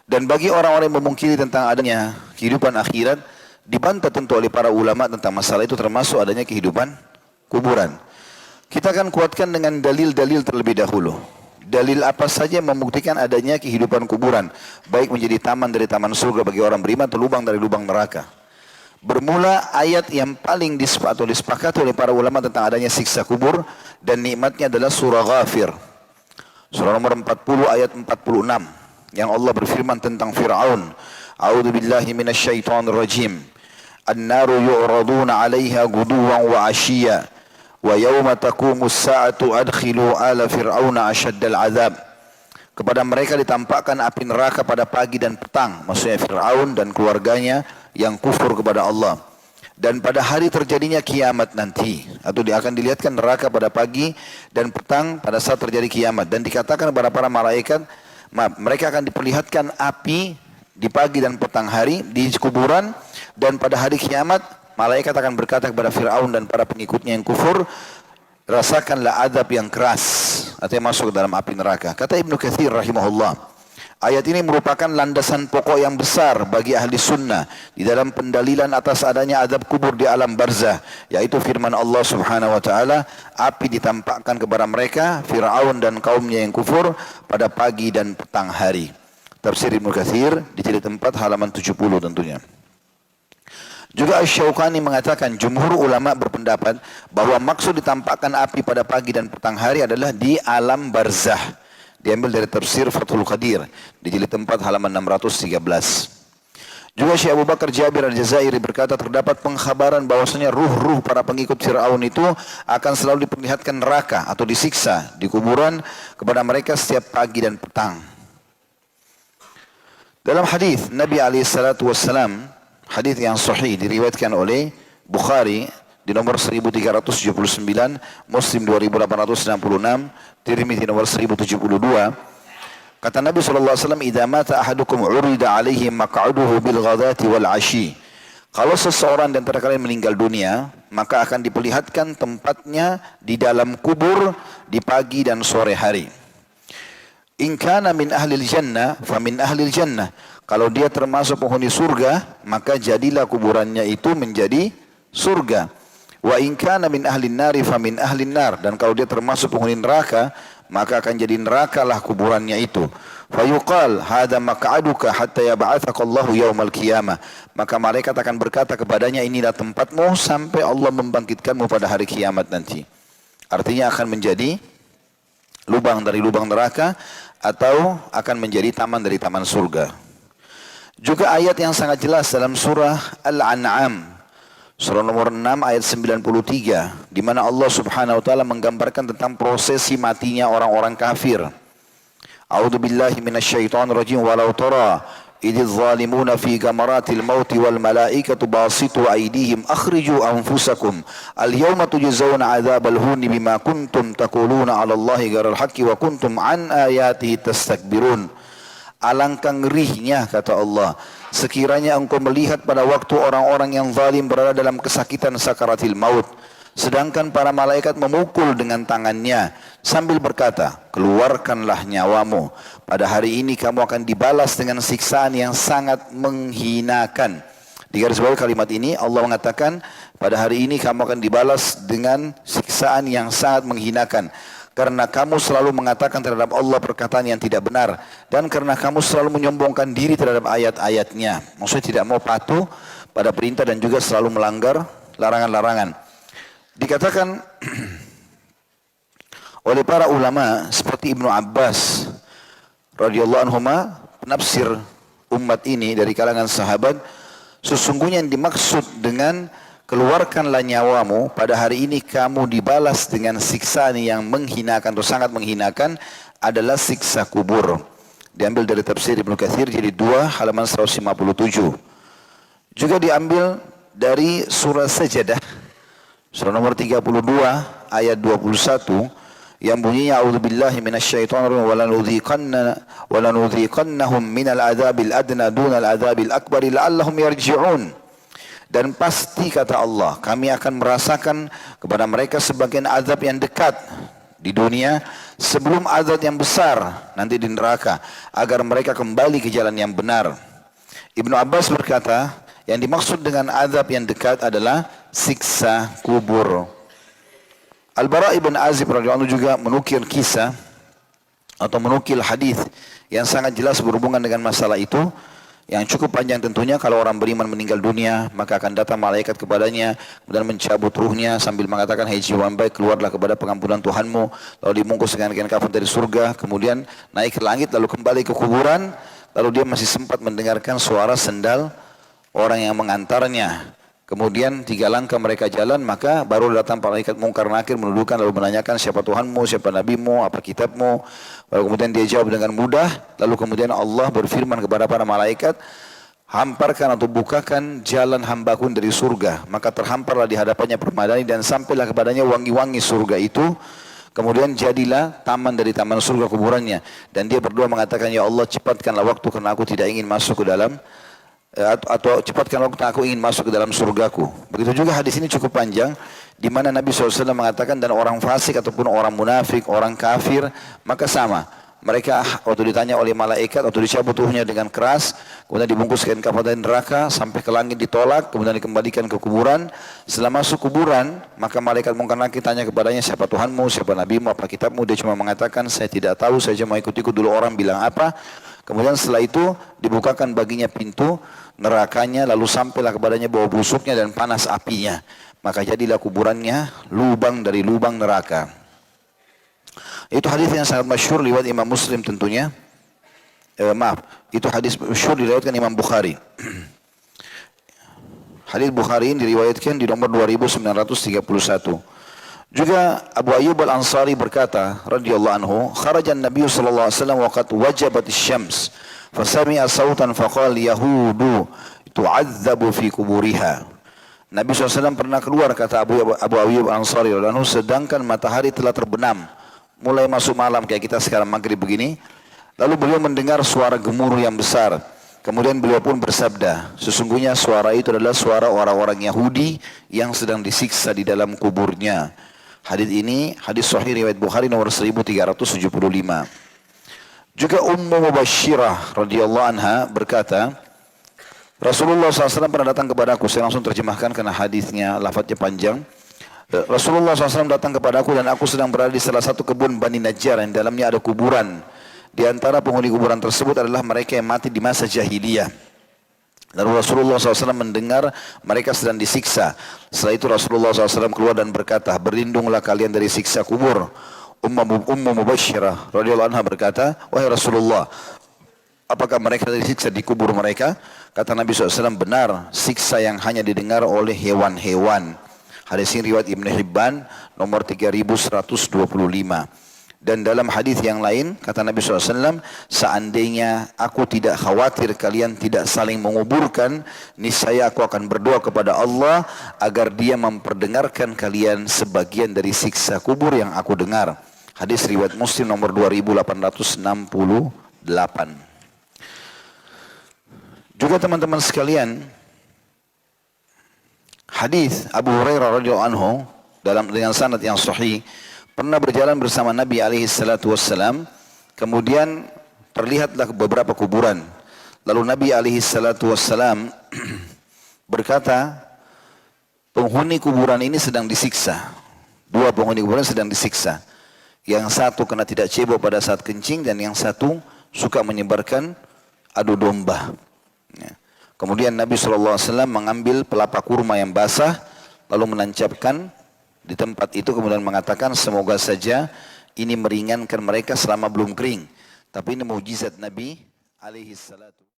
Dan bagi orang-orang yang memungkiri tentang adanya kehidupan akhirat, dibantah tentu oleh para ulama tentang masalah itu, termasuk adanya kehidupan kuburan. Kita akan kuatkan dengan dalil-dalil terlebih dahulu. Dalil apa saja yang membuktikan adanya kehidupan kuburan, baik menjadi taman dari taman surga bagi orang beriman atau lubang dari lubang neraka. Bermula ayat yang paling disepakati oleh para ulama tentang adanya siksa kubur dan nikmatnya adalah surah Ghafir. Surah nomor 40 ayat 46 yang Allah berfirman tentang Fir'aun. A'udzu billahi minasyaitonir rajim. An-naru yu'raduna 'alaiha ghuduwan wa 'ashiyya wa yawma taqumus sa'atu adkhilu ala fir'auna asyaddal 'adzab. Kepada mereka ditampakkan api neraka pada pagi dan petang, maksudnya Fir'aun dan keluarganya yang kufur kepada Allah. Dan pada hari terjadinya kiamat nanti, atau akan dilihatkan neraka pada pagi dan petang pada saat terjadi kiamat. Dan dikatakan kepada para malaikat, mereka akan diperlihatkan api di pagi dan petang hari di kuburan, dan pada hari kiamat malaikat akan berkata kepada Fir'aun dan para pengikutnya yang kufur, rasakanlah adab yang keras, artinya masuk ke dalam api neraka. Kata Ibnu Katsir rahimahullah, ayat ini merupakan landasan pokok yang besar bagi ahli sunnah di dalam pendalilan atas adanya adab kubur di alam barzah, yaitu firman Allah subhanahu wa ta'ala, api ditampakkan kepada mereka, Fir'aun dan kaumnya yang kufur, pada pagi dan petang hari. Tafsir Ibnu Katsir di jilid 4 halaman 70 tentunya. Juga Asy-Syaukani mengatakan jumhur ulama berpendapat bahwa maksud ditampakkan api pada pagi dan petang hari adalah di alam barzah. Diambil dari tafsir Fathul Qadir di jilid 4 halaman 613. Juga Syekh Abu Bakar Jabir Al-Jazairi berkata terdapat pengkhabaran bahwasanya ruh-ruh para pengikut Fir'aun itu akan selalu diperlihatkan neraka atau disiksa di kuburan kepada mereka setiap pagi dan petang. Dalam hadis Nabi SAW, hadis yang sahih diriwayatkan oleh Bukhari di nomor 1379, Muslim 2866, Tirmidzi nomor 1072. Kata Nabi SAW, "Idza mata ahadukum urida alaihi maq'aduhu bil ghadati wal 'ashi." Kalau seseorang di antara kalian meninggal dunia, maka akan diperlihatkan tempatnya di dalam kubur di pagi dan sore hari. In kana min ahlil jannah fa min ahlil jannah. Kalau dia termasuk penghuni surga, maka jadilah kuburannya itu menjadi surga. Wa in kana min ahlin nari fa min ahlin nar. Dan kalau dia termasuk penghuni neraka, maka akan jadi nerakalah kuburannya itu. Fa yuqal hadza maq'aduka hatta yab'atsaka Allahu yaumal qiyamah. Maka malaikat akan berkata kepadanya, inilah tempatmu sampai Allah membangkitkanmu pada hari kiamat nanti. Artinya akan menjadi lubang dari lubang neraka atau akan menjadi taman dari taman surga. Juga ayat yang sangat jelas dalam surah Al-An'am, surah nomor 6 ayat 93, di mana Allah Subhanahu wa taala menggambarkan tentang prosesi matinya orang-orang kafir. A'udzu billahi minasyaitonir rajim, walau tara idz zalimuna fi gamaratil mauti wal malaikatu basitu aydihim akhriju anfusakum al yawma tujzauna adzabal huni bima kuntum taquluna 'ala Allahi ghairal haqqi wa kuntum an ayatihi tastakbirun. Alangkah ngerinya, kata Allah, sekiranya engkau melihat pada waktu orang-orang yang zalim berada dalam kesakitan sakaratil maut, sedangkan para malaikat memukul dengan tangannya sambil berkata, keluarkanlah nyawamu. Pada hari ini kamu akan dibalas dengan siksaan yang sangat menghinakan. Di garis bawah kalimat ini Allah mengatakan, pada hari ini kamu akan dibalas dengan siksaan yang sangat menghinakan. Karena kamu selalu mengatakan terhadap Allah perkataan yang tidak benar. Dan karena kamu selalu menyombongkan diri terhadap ayat-ayatnya. Maksudnya tidak mau patuh pada perintah dan juga selalu melanggar larangan-larangan. Dikatakan oleh para ulama seperti Ibnu Abbas radhiyallahu anhuma, penafsir umat ini dari kalangan sahabat, sesungguhnya yang dimaksud dengan keluarkanlah nyawamu, pada hari ini kamu dibalas dengan siksaan yang menghinakan atau sangat menghinakan, adalah siksa kubur. Diambil dari tafsir Ibnu Katsir jilid 2 halaman 157. Juga diambil dari surah Sajadah, surah nomor 32 ayat 21, yang bunyinya a'udzubillahi minasyaitonir rajim walanudhiqannahum minal adzabil adna dunal adzabil akbar la'allahum yarji'un. Dan pasti, kata Allah, kami akan merasakan kepada mereka sebagian azab yang dekat di dunia sebelum azab yang besar nanti di neraka agar mereka kembali ke jalan yang benar. Ibnu Abbas berkata, yang dimaksud dengan azab yang dekat adalah siksa kubur. Al-Bara' ibn Azib radhiyallahu anhu juga menukil kisah atau menukil hadis yang sangat jelas berhubungan dengan masalah itu, yang cukup panjang tentunya. Kalau orang beriman meninggal dunia, maka akan datang malaikat kepadanya, kemudian mencabut ruhnya sambil mengatakan, "Hai jiwa yang baik, keluarlah kepada pengampunan Tuhanmu." Lalu dibungkus dengan kain kafan dari surga, kemudian naik ke langit, lalu kembali ke kuburan. Lalu dia masih sempat mendengarkan suara sendal orang yang mengantarnya. Kemudian 3 langkah mereka jalan, maka baru datang malaikat mungkar nakir menuduhkan, lalu menanyakan, siapa Tuhanmu, siapa Nabimu, apa kitabmu. Lalu kemudian dia jawab dengan mudah. Lalu kemudian Allah berfirman kepada para malaikat, hamparkan atau bukakan jalan hambaku dari surga. Maka terhamparlah di hadapannya permadani dan sampailah kepadanya wangi-wangi surga itu. Kemudian jadilah taman dari taman surga kuburannya. Dan dia berdoa mengatakan, ya Allah cepatkanlah waktu karena aku tidak ingin masuk ke dalam, atau cepatkan waktu aku ingin masuk ke dalam surgaku. Begitu juga hadis ini cukup panjang, di mana Nabi SAW mengatakan, dan orang fasik ataupun orang munafik, orang kafir, maka sama. Mereka waktu ditanya oleh malaikat, atau dicabut ruhnya dengan keras, kemudian dibungkus kain kafan dari neraka, sampai ke langit ditolak, kemudian dikembalikan ke kuburan. Setelah masuk kuburan, maka malaikat mungkar nakir tanya kepadanya, siapa Tuhanmu, siapa Nabimu, apa kitabmu. Dia cuma mengatakan, saya tidak tahu, saya cuma ikut-ikut dulu orang bilang apa. Kemudian setelah itu dibukakan baginya pintu nerakanya, lalu sampailah kepadanya bau busuknya dan panas apinya. Maka jadilah kuburannya lubang dari lubang neraka. Itu hadis yang sangat masyhur riwayat Imam Muslim tentunya. Itu hadis masyhur diriwayatkan Imam Bukhari. Hadis Bukhari ini diriwayatkan di nomor 2931. Juga Abu Ayyub Al-Ansari berkata radhiyallahu anhu, kharaja an-nabiy sallallahu alaihi wasallam wa qad wajabat asy-syams fasami'a sautan faqala yahudu tu'adzabu fi kuburiha. Nabi SAW pernah keluar, kata Abu Ayyub Al-Ansari radhiyallahu anhu, sedangkan matahari telah terbenam, mulai masuk malam kayak kita sekarang maghrib begini. Lalu beliau mendengar suara gemuruh yang besar. Kemudian beliau pun bersabda, sesungguhnya suara itu adalah suara orang-orang Yahudi yang sedang disiksa di dalam kuburnya. Hadis ini hadis sahih riwayat Bukhari nomor 1375. Juga Ummu Mubashirah radhiyallahu anha berkata, Rasulullah SAW pernah datang kepadaku. Saya langsung terjemahkan karena hadisnya lafadznya panjang. Rasulullah SAW datang kepadaku dan aku sedang berada di salah satu kebun Bani Najjar yang dalamnya ada kuburan. Di antara penghuni kuburan tersebut adalah mereka yang mati di masa jahiliyah. Lalu Rasulullah SAW mendengar mereka sedang disiksa. Setelah itu Rasulullah SAW keluar dan berkata, berlindunglah kalian dari siksa kubur. Ummu Mubashirah radhiyallahu anha berkata, wahai Rasulullah, apakah mereka disiksa di kubur mereka? Kata Nabi SAW, benar, siksa yang hanya didengar oleh hewan-hewan. Hadis ini riwayat Ibn Hibban nomor 3125. Dan dalam hadis yang lain kata Nabi SAW, seandainya aku tidak khawatir kalian tidak saling menguburkan, niscaya aku akan berdoa kepada Allah agar dia memperdengarkan kalian sebagian dari siksa kubur yang aku dengar. Hadis riwayat Muslim nomor 2868. Juga teman-teman sekalian, hadis Abu Hurairah radhiyallahu anhu dengan sanad yang sahih, pernah berjalan bersama Nabi SAW, kemudian terlihatlah beberapa kuburan. Lalu Nabi SAW berkata, penghuni kuburan ini sedang disiksa. 2 penghuni kuburan sedang disiksa. Yang satu kena tidak cebok pada saat kencing, dan yang satu suka menyebarkan adu domba. Kemudian Nabi SAW mengambil pelapa kurma yang basah, lalu menancapkan di tempat itu, kemudian mengatakan, semoga saja ini meringankan mereka selama belum kering. Tapi ini mukjizat Nabi alaihi salatu.